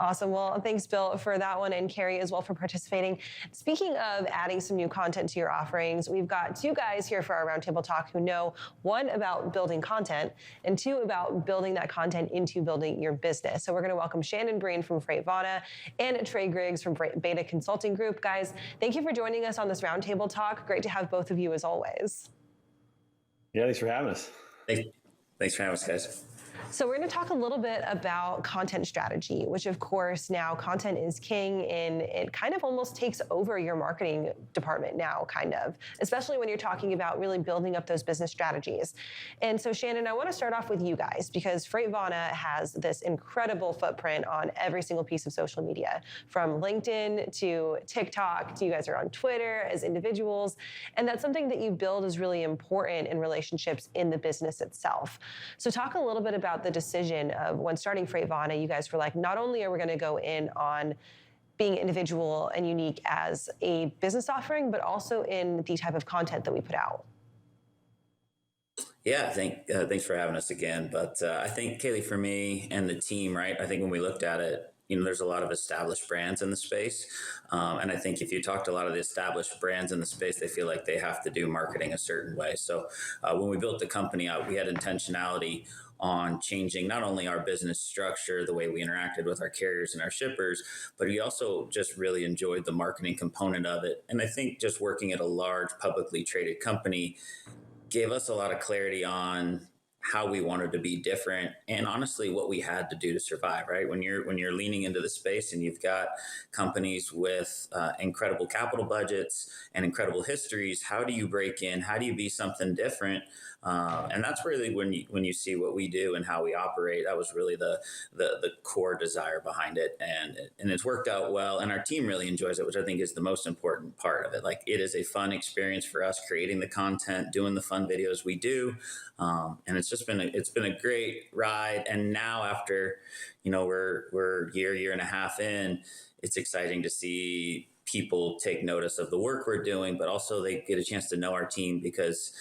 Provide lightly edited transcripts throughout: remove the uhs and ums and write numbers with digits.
Awesome. Well, thanks, Bill, for that one, and Carrie as well for participating. Speaking of adding some new content to your offerings, we've got two guys here for our roundtable talk who know, one, about building content, and two, about building that content into building your business. So we're going to welcome Shannon Breen from Freightvana and Trey Griggs from Beta Consulting Group. Guys, thank you for joining us on this roundtable talk. Great to have both of you as always. Yeah, thanks for having us. Thanks for having us, guys. So we're going to talk a little bit about content strategy, which of course now content is king, and it kind of almost takes over your marketing department now, kind of, especially when you're talking about really building up those business strategies. And so Shannon, I want to start off with you guys because Freightvana has this incredible footprint on every single piece of social media, from LinkedIn to TikTok to you guys are on Twitter as individuals. And that's something that you build is really important in relationships in the business itself. So talk a little bit about the decision of when starting Freightvana, you guys were like, not only are we going to go in on being individual and unique as a business offering, but also in the type of content that we put out. Yeah, thanks for having us again. But I think, Kaylee, for me and the team, right, I think when we looked at it, there's a lot of established brands in the space. And I think if you talk to a lot of the established brands in the space, they feel like they have to do marketing a certain way. So when we built the company out, we had intentionality on changing not only our business structure, the way we interacted with our carriers and our shippers, but we also just really enjoyed the marketing component of it. And I think just working at a large publicly traded company gave us a lot of clarity on how we wanted to be different and honestly what we had to do to survive, right? When you're leaning into the space and you've got companies with incredible capital budgets and incredible histories, how do you break in? How do you be something different? And that's really when you see what we do and how we operate. That was really the core desire behind it, and it's worked out well. And our team really enjoys it, which I think is the most important part of it. Like, it is a fun experience for us creating the content, doing the fun videos we do, and it's been a great ride. And now after we're year and a half in, it's exciting to see people take notice of the work we're doing, but also they get a chance to know our team because,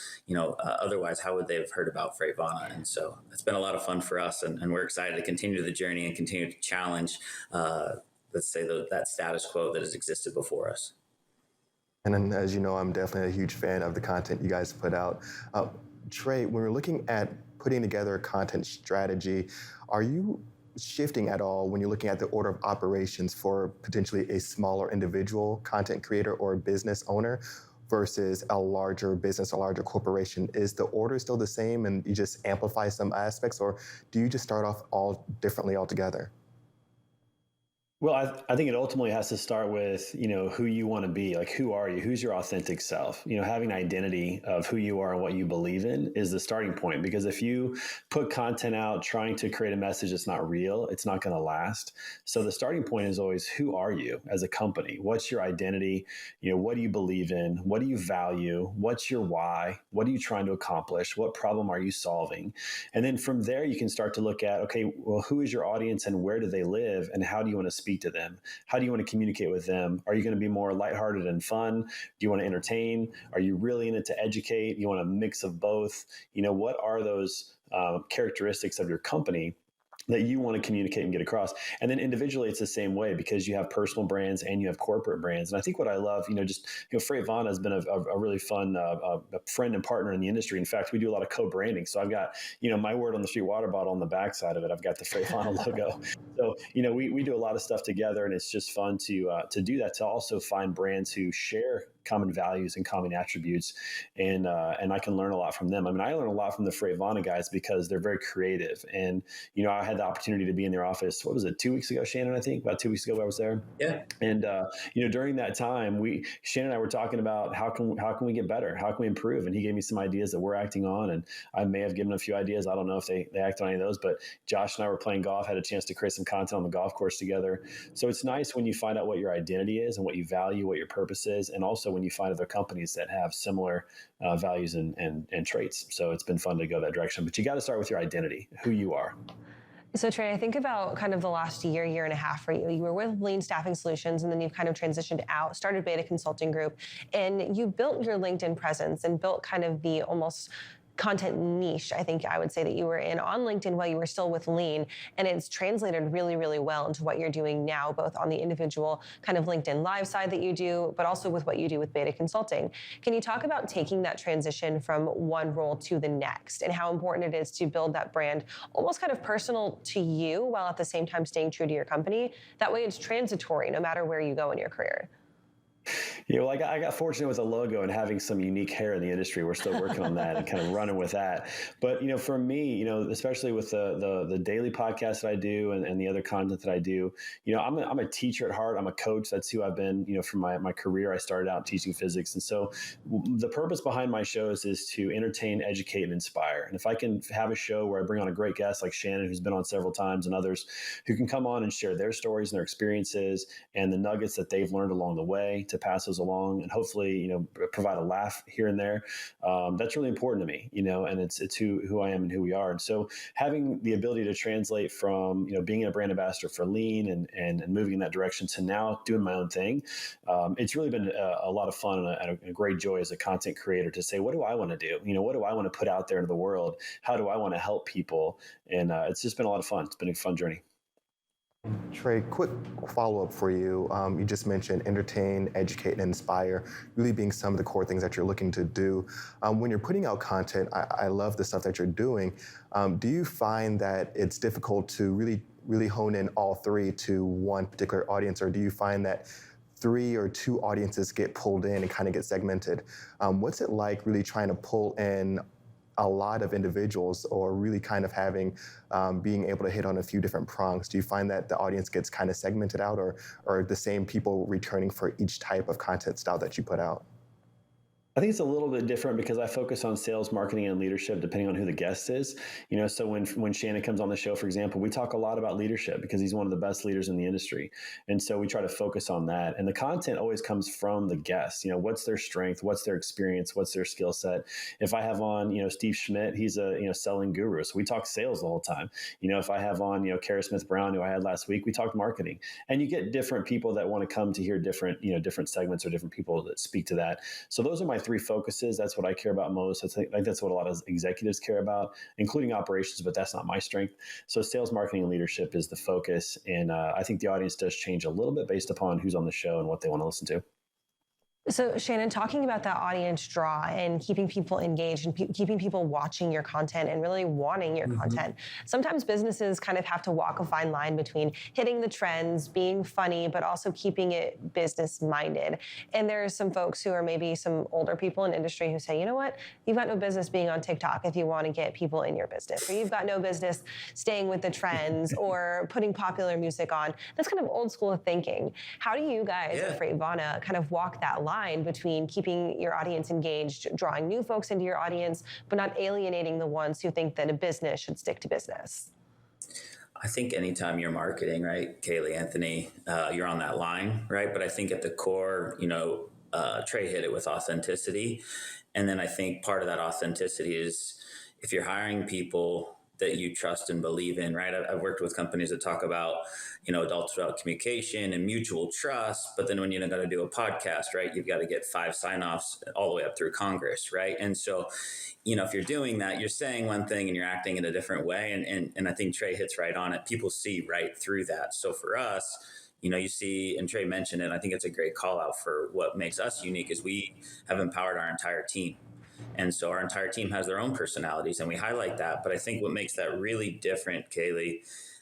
otherwise how would they have heard about Freightvana? And so it's been a lot of fun for us, and we're excited to continue the journey and continue to challenge, let's say, that status quo that has existed before us. And then, as you know, I'm definitely a huge fan of the content you guys put out. Trey, when we're looking at putting together a content strategy, are you shifting at all when you're looking at the order of operations for potentially a smaller individual content creator or business owner versus a larger business, a larger corporation? Is the order still the same and you just amplify some aspects, or do you just start off all differently altogether? Well, I think it ultimately has to start with, who you want to be. Like, who are you? Who's your authentic self? Having an identity of who you are and what you believe in is the starting point. Because if you put content out trying to create a message that's not real, it's not going to last. So the starting point is always, who are you as a company? What's your identity? What do you believe in? What do you value? What's your why? What are you trying to accomplish? What problem are you solving? And then from there, you can start to look at, okay, well, who is your audience and where do they live? And how do you want to speak to them? How do you want to communicate with them? Are you going to be more lighthearted and fun? Do you want to entertain? Are you really in it to educate? You want a mix of both? What are those characteristics of your company that you want to communicate and get across? And then individually, it's the same way because you have personal brands and you have corporate brands. And I think what I love, Freightvana has been a really fun a friend and partner in the industry. In fact, we do a lot of co-branding. So I've got, my word on the street water bottle on the backside of it. I've got the Freightvana logo. So, we do a lot of stuff together, and it's just fun to do that, to also find brands who share common values and common attributes. And I can learn a lot from them. I mean, I learn a lot from the Freightvana guys because they're very creative. And, I had the opportunity to be in their office. What was it? 2 weeks ago, Shannon, I think about 2 weeks ago I was there. Yeah. And, during that time, Shannon and I were talking about how can we get better? How can we improve? And he gave me some ideas that we're acting on. And I may have given a few ideas. I don't know if they act on any of those, but Josh and I were playing golf, had a chance to create some content on the golf course together. So it's nice when you find out what your identity is and what you value, what your purpose is. And also when you find other companies that have similar values and traits. So it's been fun to go that direction, but you got to start with your identity, who you are. So Trey, I think about kind of the last year and a half for you. You were with Lean Staffing Solutions, and then you've kind of transitioned out, started Beta Consulting Group, and you built your LinkedIn presence and built kind of the almost content niche, I think I would say, that you were in on LinkedIn while you were still with Lean, and it's translated really, really well into what you're doing now, both on the individual kind of LinkedIn Live side that you do, but also with what you do with Beta Consulting. Can you talk about taking that transition from one role to the next, and how important it is to build that brand almost kind of personal to you while at the same time staying true to your company? That way it's transitory no matter where you go in your career. Yeah, well, I got fortunate with a logo and having some unique hair in the industry. We're still working on that and kind of running with that. But, for me, especially with the daily podcast that I do and the other content that I do, I'm a teacher at heart. I'm a coach. That's who I've been, from my career. I started out teaching physics. And so the purpose behind my shows is to entertain, educate, and inspire. And if I can have a show where I bring on a great guest like Shannon, who's been on several times, and others who can come on and share their stories and their experiences and the nuggets that they've learned along the way to pass those along and hopefully, provide a laugh here and there. That's really important to me, and it's who I am and who we are. And so having the ability to translate from, being a brand ambassador for Lean and moving in that direction to now doing my own thing, it's really been a lot of fun and a great joy as a content creator to say, what do I want to do? What do I want to put out there into the world? How do I want to help people? And it's just been a lot of fun. It's been a fun journey. Trey, quick follow-up for you. You just mentioned entertain, educate, and inspire, really being some of the core things that you're looking to do. When you're putting out content, I love the stuff that you're doing. Do you find that it's difficult to really hone in all three to one particular audience, or do you find that 3 or 2 audiences get pulled in and kind of get segmented? What's it like really trying to pull in a lot of individuals, or really kind of being able to hit on a few different prongs? Do you find that the audience gets kind of segmented out, or the same people returning for each type of content style that you put out? I think it's a little bit different because I focus on sales, marketing, and leadership, depending on who the guest is. So when Shannon comes on the show, for example, we talk a lot about leadership because he's one of the best leaders in the industry. And so we try to focus on that. And the content always comes from the guest. What's their strength? What's their experience? What's their skill set? If I have on, Steve Schmidt, he's a, selling guru. So we talk sales the whole time. If I have on, Kara Smith Brown, who I had last week, we talked marketing. And you get different people that want to come to hear different segments or different people that speak to that. So those are my 3 focuses. That's what I care about most. I think that's what a lot of executives care about, including operations, but that's not my strength. So sales, marketing, and leadership is the focus. And I think the audience does change a little bit based upon who's on the show and what they want to listen to. So Shannon, talking about that audience draw and keeping people engaged and keeping people watching your content and really wanting your content, sometimes businesses kind of have to walk a fine line between hitting the trends, being funny, but also keeping it business minded. And there are some folks who are maybe some older people in industry who say, you know what, you've got no business being on TikTok if you want to get people in your business, or you've got no business staying with the trends or putting popular music on. That's kind of old school thinking. How do you guys at Freightvana kind of walk that line between keeping your audience engaged, drawing new folks into your audience, but not alienating the ones who think that a business should stick to business? I think anytime you're marketing, right, Kaylee, Anthony, you're on that line, right? But I think at the core, Trey hit it with authenticity. And then I think part of that authenticity is if you're hiring people that you trust and believe in, right? I've worked with companies that talk about, adults about communication and mutual trust, but then when you're going to do a podcast, right, you've got to get 5 sign-offs all the way up through Congress, right? And so, if you're doing that, you're saying one thing and you're acting in a different way. And I think Trey hits right on it. People see right through that. So for us, you see, and Trey mentioned it, I think it's a great call out for what makes us unique is we have empowered our entire team. And so our entire team has their own personalities, and we highlight that. But I think what makes that really different, Kaylee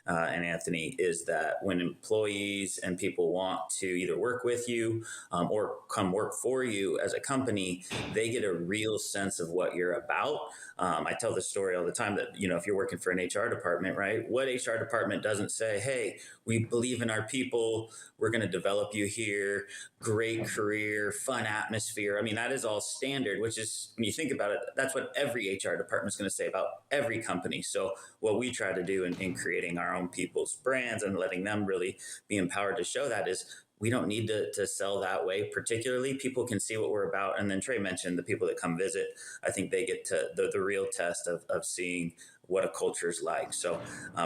and Anthony, is that when employees and people want to either work with you or come work for you as a company, they get a real sense of what you're about. I tell this story all the time that, if you're working for an HR department, right, what HR department doesn't say, hey, we believe in our people, we're going to develop you here, great career, fun atmosphere. I mean, that is all standard, which is, when you think about it, that's what every HR department is going to say about every company. So what we try to do in creating our own people's brands and letting them really be empowered to show that is we don't need to sell that way. Particularly, people can see what we're about. And then Trey mentioned the people that come visit. I think they get to the real test of seeing what a culture is like. So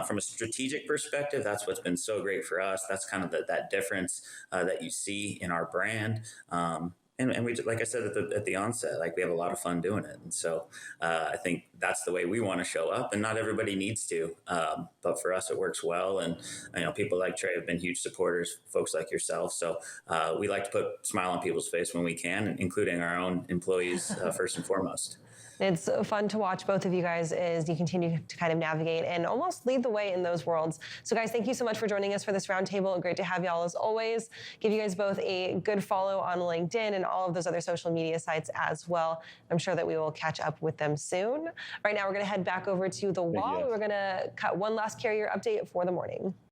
from a strategic perspective, that's what's been so great for us. That's kind of that difference that you see in our brand. And and we, like I said at the onset, like we have a lot of fun doing it. And so I think that's the way we want to show up, and not everybody needs to. But for us, it works well. And people like Trey have been huge supporters, folks like yourself. So we like to put a smile on people's face when we can, including our own employees first and foremost. It's fun to watch both of you guys as you continue to kind of navigate and almost lead the way in those worlds. So guys, thank you so much for joining us for this roundtable. Great to have y'all as always. Give you guys both a good follow on LinkedIn and all of those other social media sites as well. I'm sure that we will catch up with them soon. Right now, we're going to head back over to the wall. We're going to cut one last carrier update for the morning.